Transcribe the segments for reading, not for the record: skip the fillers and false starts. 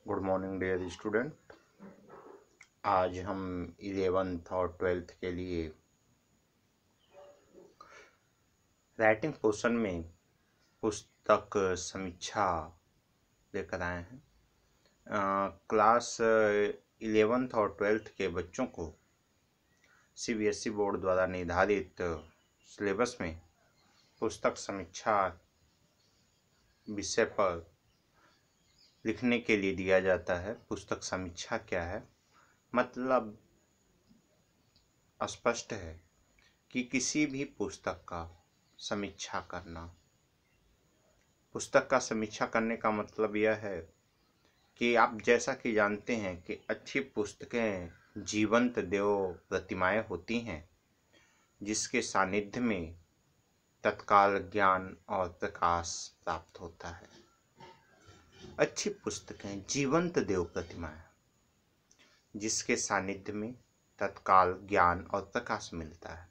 Good morning dear student. आज हम 11th और 12th के लिए राइटिंग पोर्शन में पुस्तक समीक्षा लेकर आए हैं। क्लास 11th और 12th के बच्चों को सीबीएसई बोर्ड द्वारा निर्धारित सिलेबस में पुस्तक समीक्षा विषय पर लिखने के लिए दिया जाता है। पुस्तक समीक्षा क्या है? मतलब स्पष्ट है कि किसी भी पुस्तक का समीक्षा करना। पुस्तक का समीक्षा करने का मतलब यह है कि आप जैसा कि जानते हैं कि अच्छी पुस्तकें जीवंत देव प्रतिमाएं होती हैं, जिसके सानिध्य में तत्काल ज्ञान और प्रकाश प्राप्त होता है। अच्छी पुस्तकें जीवंत देव प्रतिमाएं, जिसके सानिध्य में तत्काल ज्ञान और प्रकाश मिलता है।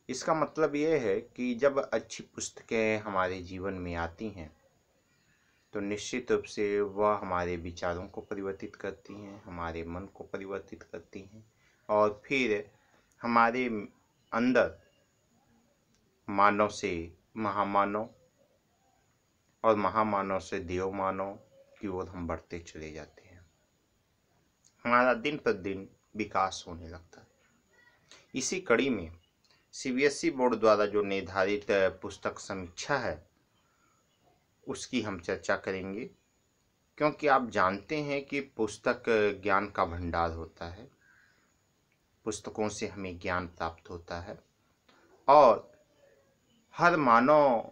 इसका मतलब यह है कि जब अच्छी पुस्तकें हमारे जीवन में आती हैं तो निश्चित रूप से वह हमारे विचारों को परिवर्तित करती हैं, हमारे मन को परिवर्तित करती हैं और फिर हमारे अंदर मानव से महामानव और महामानव से देव मानव की ओर हम बढ़ते चले जाते हैं। हमारा दिन प्रतिदिन विकास होने लगता है। इसी कड़ी में सीबीएसई बोर्ड द्वारा जो निर्धारित पुस्तक समीक्षा है उसकी हम चर्चा करेंगे, क्योंकि आप जानते हैं कि पुस्तक ज्ञान का भंडार होता है। पुस्तकों से हमें ज्ञान प्राप्त होता है और हर मानव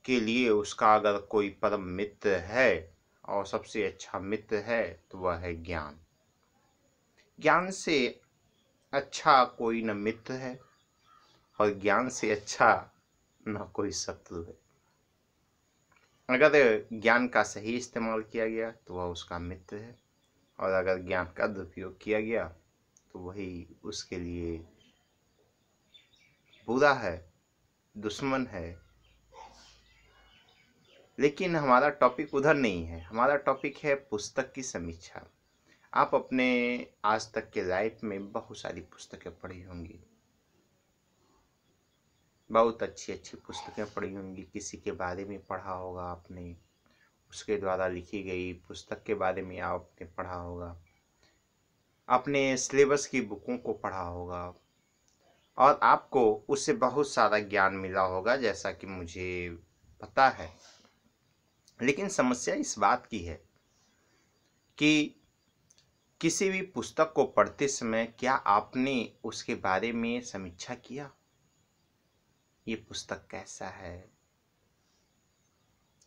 के लिए उसका अगर कोई परम मित्र है और सबसे अच्छा मित्र है तो वह है ज्ञान। ज्ञान से अच्छा कोई न मित्र है और ज्ञान से अच्छा न कोई शत्रु है। अगर ज्ञान का सही इस्तेमाल किया गया तो वह उसका मित्र है और अगर ज्ञान का दुरुपयोग किया गया तो वही उसके लिए बुरा है, दुश्मन है। लेकिन हमारा टॉपिक उधर नहीं है। हमारा टॉपिक है पुस्तक की समीक्षा। आप अपने आज तक के लाइफ में बहुत सारी पुस्तकें पढ़ी होंगी, बहुत अच्छी अच्छी पुस्तकें पढ़ी होंगी। किसी के बारे में पढ़ा होगा आपने, उसके द्वारा लिखी गई पुस्तक के बारे में आपने पढ़ा होगा, अपने सिलेबस की बुकों को पढ़ा होगा और आपको उससे बहुत सारा ज्ञान मिला होगा, जैसा कि मुझे पता है। लेकिन समस्या इस बात की है कि किसी भी पुस्तक को पढ़ते समय क्या आपने उसके बारे में समीक्षा किया? ये पुस्तक कैसा है?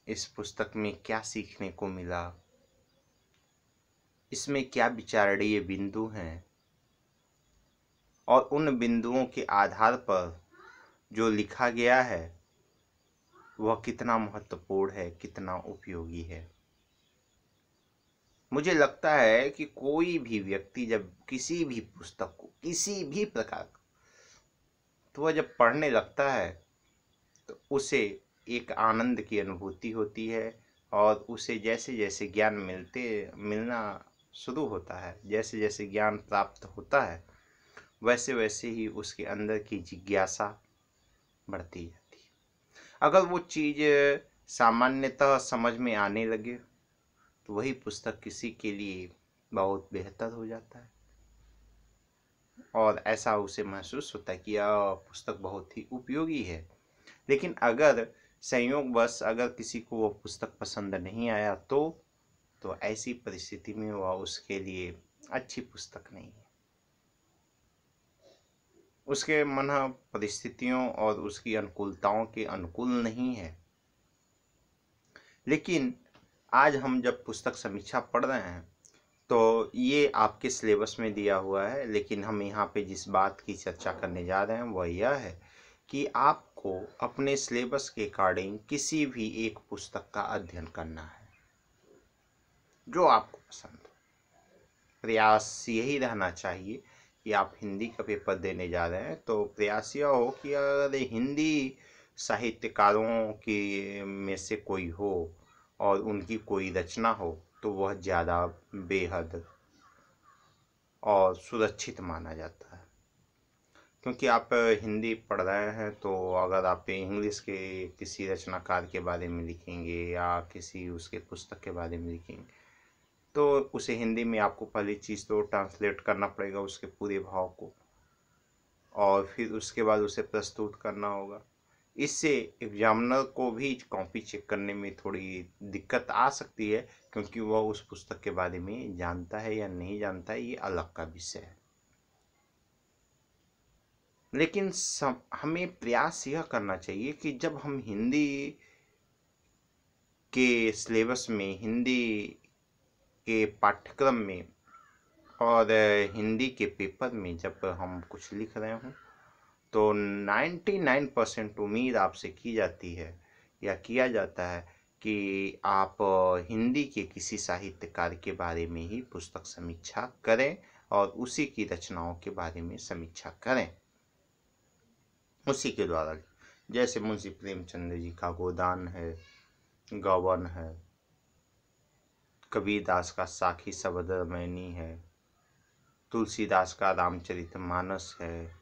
इस पुस्तक में क्या सीखने को मिला? इसमें क्या विचारणीय बिंदु हैं और उन बिंदुओं के आधार पर जो लिखा गया है वह कितना महत्वपूर्ण है, कितना उपयोगी है। मुझे लगता है कि कोई भी व्यक्ति जब किसी भी पुस्तक को किसी भी प्रकार तो वह जब पढ़ने लगता है तो उसे एक आनंद की अनुभूति होती है और उसे जैसे जैसे ज्ञान मिलना शुरू होता है, जैसे जैसे ज्ञान प्राप्त होता है, वैसे वैसे ही उसके अंदर की जिज्ञासा बढ़ती जाती है। अगर वो चीज़ सामान्यतः समझ में आने लगे तो वही पुस्तक किसी के लिए बहुत बेहतर हो जाता है और ऐसा उसे महसूस होता है कि यह पुस्तक बहुत ही उपयोगी है। लेकिन अगर संयोगवश अगर किसी को वह पुस्तक पसंद नहीं आया तो ऐसी परिस्थिति में वह उसके लिए अच्छी पुस्तक नहीं है। उसके मन परिस्थितियों और उसकी अनुकूलताओं के अनुकूल नहीं है। लेकिन आज हम जब पुस्तक समीक्षा पढ़ रहे हैं तो ये आपके सिलेबस में दिया हुआ है, लेकिन हम यहाँ पे जिस बात की चर्चा करने जा रहे हैं वह यह है कि आपको अपने सिलेबस के अकॉर्डिंग किसी भी एक पुस्तक का अध्ययन करना है जो आपको पसंद हो। प्रयास यही रहना चाहिए कि आप हिंदी का पेपर देने जा रहे हैं तो प्रयास यह हो कि अगर हिंदी साहित्यकारों की में से कोई हो और उनकी कोई रचना हो तो वह ज़्यादा बेहद और सुरक्षित माना जाता है। क्योंकि आप हिंदी पढ़ रहे हैं तो अगर आप इंग्लिश के किसी रचनाकार के बारे में लिखेंगे या किसी उसके पुस्तक के बारे में लिखेंगे तो उसे हिंदी में आपको पहली चीज़ तो ट्रांसलेट करना पड़ेगा उसके पूरे भाव को, और फिर उसके बाद उसे प्रस्तुत करना होगा। इससे एग्जामिनर को भी कॉपी चेक करने में थोड़ी दिक्कत आ सकती है, क्योंकि वह उस पुस्तक के बारे में जानता है या नहीं जानता है, ये अलग का विषय है। लेकिन हमें प्रयास यह करना चाहिए कि जब हम हिंदी के सिलेबस में, हिंदी के पाठ्यक्रम में और हिंदी के पेपर में जब हम कुछ लिख रहे हों तो 99% उम्मीद आपसे की जाती है या किया जाता है कि आप हिंदी के किसी साहित्यकार के बारे में ही पुस्तक समीक्षा करें और उसी की रचनाओं के बारे में समीक्षा करें, उसी के द्वारा। जैसे मुंशी प्रेमचंद जी का गोदान है, गबन है, कबीरदास का साखी सबदरमैनी है, तुलसीदास का रामचरितमानस है,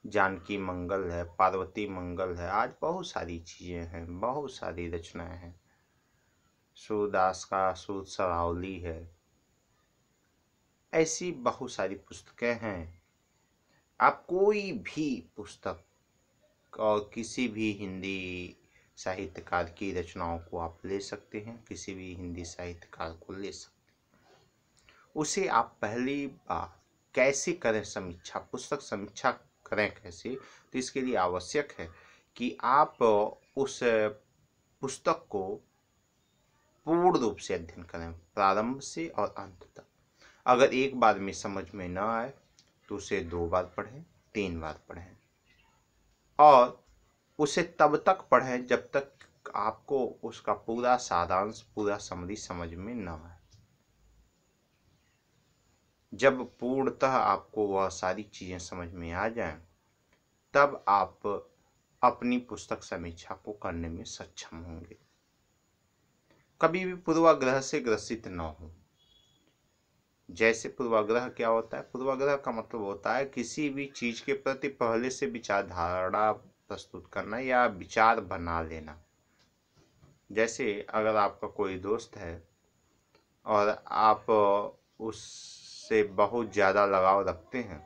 जानकी मंगल है, पार्वती मंगल है, आज बहुत सारी चीज़ें हैं, बहुत सारी रचनाएं हैं। सूरदास का सूर सरावली है, ऐसी बहुत सारी पुस्तकें हैं। आप कोई भी पुस्तक और किसी भी हिंदी साहित्यकार की रचनाओं को आप ले सकते हैं, किसी भी हिंदी साहित्यकार को ले सकते हैं। उसे आप पहली बार कैसे करें समीक्षा, पुस्तक समीक्षा करें कैसे, तो इसके लिए आवश्यक है कि आप उस पुस्तक को पूर्ण रूप से अध्ययन करें, प्रारंभ से और अंत तक। अगर एक बार में समझ में न आए तो उसे 2 बार पढ़ें, 3 बार पढ़ें, और उसे तब तक पढ़ें जब तक आपको उसका पूरा सारांश, पूरा समरी समझ में न आए। जब पूर्णतः आपको वह सारी चीज़ें समझ में आ जाएं, तब आप अपनी पुस्तक समीक्षा को करने में सक्षम होंगे। कभी भी पूर्वाग्रह से ग्रसित न हो। जैसे पूर्वाग्रह क्या होता है? पूर्वाग्रह का मतलब होता है किसी भी चीज़ के प्रति पहले से विचारधारा प्रस्तुत करना या विचार बना लेना। जैसे अगर आपका कोई दोस्त है और आप उससे बहुत ज़्यादा लगाव रखते हैं,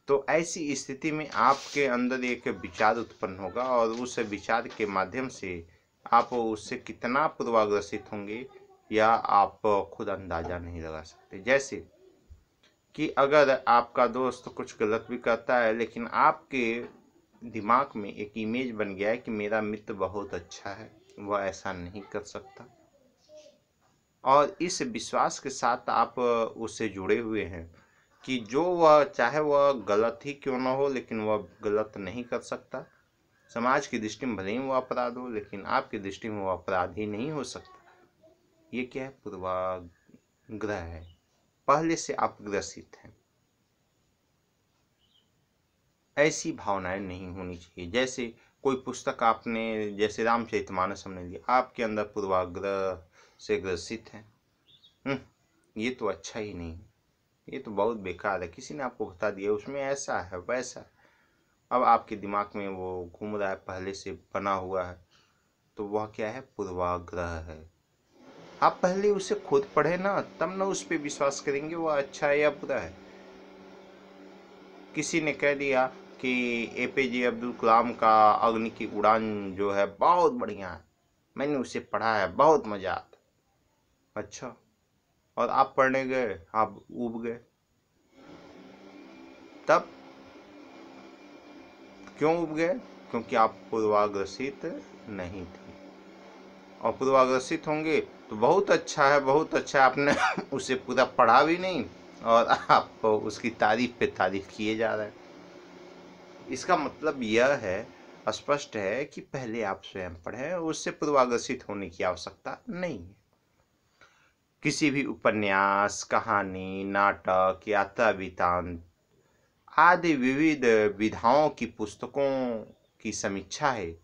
तो ऐसी स्थिति में आपके अंदर एक विचार उत्पन्न होगा और उस विचार के माध्यम से आप उससे कितना पूर्वाग्रसित होंगे या आप खुद अंदाज़ा नहीं लगा सकते। जैसे कि अगर आपका दोस्त कुछ गलत भी करता है, लेकिन आपके दिमाग में एक इमेज बन गया है कि मेरा मित्र बहुत अच्छा है, वह ऐसा नहीं कर सकता, और इस विश्वास के साथ आप उससे जुड़े हुए हैं कि जो वह चाहे वह गलत ही क्यों न हो, लेकिन वह गलत नहीं कर सकता। समाज की दृष्टि में भले ही वो अपराध हो, लेकिन आपकी दृष्टि में वो अपराध ही नहीं हो सकता। ये क्या है? पूर्वाग्रह है, पहले से आप ग्रसित हैं। ऐसी भावनाएं नहीं होनी चाहिए। जैसे कोई पुस्तक आपने, जैसे रामचरितमानस हमने लिया, आपके अंदर पूर्वाग्रह से ग्रसित है, ये तो अच्छा ही नहीं, ये तो बहुत बेकार है, किसी ने आपको बता दिया उसमें ऐसा है वैसा है, अब आपके दिमाग में वो घूम रहा है, पहले से बना हुआ है, तो वह क्या है? पूर्वाग्रह है। आप पहले उसे खुद पढ़े ना, तब ना उस पर विश्वास करेंगे वह अच्छा है या बुरा है। किसी ने कह दिया कि APJ अब्दुल कलाम का अग्नि की उड़ान जो है बहुत बढ़िया है, मैंने उसे पढ़ा है, बहुत मजा आता। अच्छा, और आप पढ़ने गए, आप ऊब गए। तब क्यों ऊब गए? क्योंकि आप पूर्वाग्रसित नहीं थे। और पूर्वाग्रसित होंगे तो बहुत अच्छा है, बहुत अच्छा है, आपने उसे पूरा पढ़ा भी नहीं और आप उसकी तारीफ पे तारीफ किए जा रहे हैं। इसका मतलब यह है, स्पष्ट है कि पहले आप स्वयं पढ़ें, उससे पूर्वाग्रसित होने की आवश्यकता नहीं है। किसी भी उपन्यास, कहानी, नाटक, यात्रा वृत्तांत आदि विविध विधाओं की पुस्तकों की समीक्षा है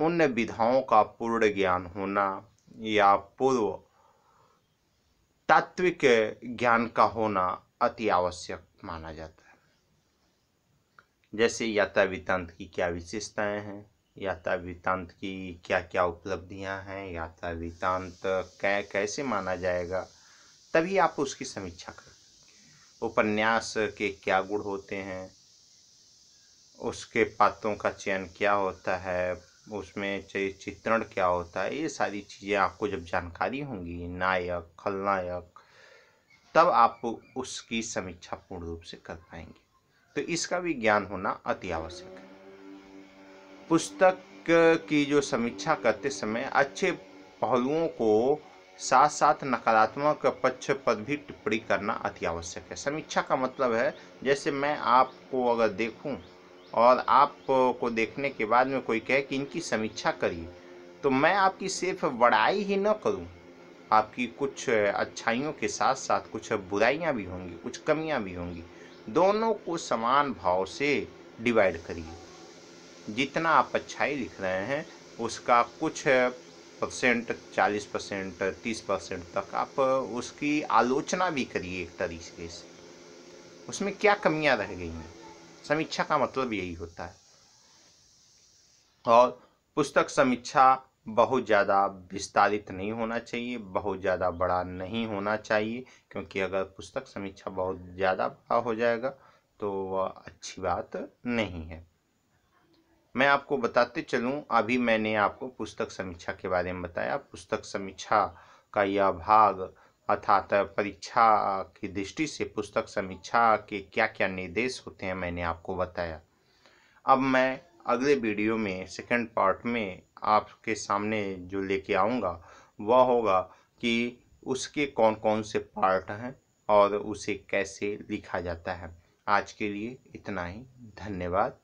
उन विधाओं का पूर्ण ज्ञान होना, या पूर्व तात्विक ज्ञान का होना अति आवश्यक माना जाता है। जैसे यात्रा वृत्तांत की क्या विशेषताएं हैं, यात्रा वृत्तांत की क्या क्या उपलब्धियां हैं, यात्रा वृत्तांत कैसे माना जाएगा, तभी आप उसकी समीक्षा करें। उपन्यास के क्या गुण होते हैं, उसके पात्रों का चयन क्या होता है, उसमें चित्रण क्या होता है, ये सारी चीज़ें आपको जब जानकारी होंगी, नायक खलनायक, तब आप उसकी समीक्षा पूर्ण रूप से कर पाएंगे। तो इसका भी ज्ञान होना अति आवश्यक है। पुस्तक की जो समीक्षा करते समय अच्छे पहलुओं को साथ साथ नकारात्मक पक्ष पर भी टिप्पणी करना अति आवश्यक है। समीक्षा का मतलब है, जैसे मैं आपको अगर देखूं और आपको देखने के बाद में कोई कहे कि इनकी समीक्षा करिए, तो मैं आपकी सिर्फ बड़ाई ही न करूं, आपकी कुछ अच्छाइयों के साथ साथ कुछ बुराइयां भी होंगी, कुछ कमियां भी होंगी, दोनों को समान भाव से डिवाइड करिए। जितना आप अच्छाई लिख रहे हैं उसका कुछ परसेंट, 40%, 30% तक आप उसकी आलोचना भी करिए एक तरीके से, उसमें क्या कमियां रह गई हैं। समीक्षा का मतलब यही होता है। और पुस्तक समीक्षा बहुत ज़्यादा विस्तारित नहीं होना चाहिए, बहुत ज़्यादा बड़ा नहीं होना चाहिए, क्योंकि अगर पुस्तक समीक्षा बहुत ज़्यादा बड़ा हो जाएगा तो वह अच्छी बात नहीं है। मैं आपको बताते चलूं, अभी मैंने आपको पुस्तक समीक्षा के बारे में बताया। पुस्तक समीक्षा का यह भाग अर्थात परीक्षा की दृष्टि से पुस्तक समीक्षा के क्या क्या निर्देश होते हैं मैंने आपको बताया। अब मैं अगले वीडियो में सेकंड पार्ट में आपके सामने जो लेके आऊँगा वह होगा कि उसके कौन कौन से पार्ट हैं और उसे कैसे लिखा जाता है। आज के लिए इतना ही। धन्यवाद।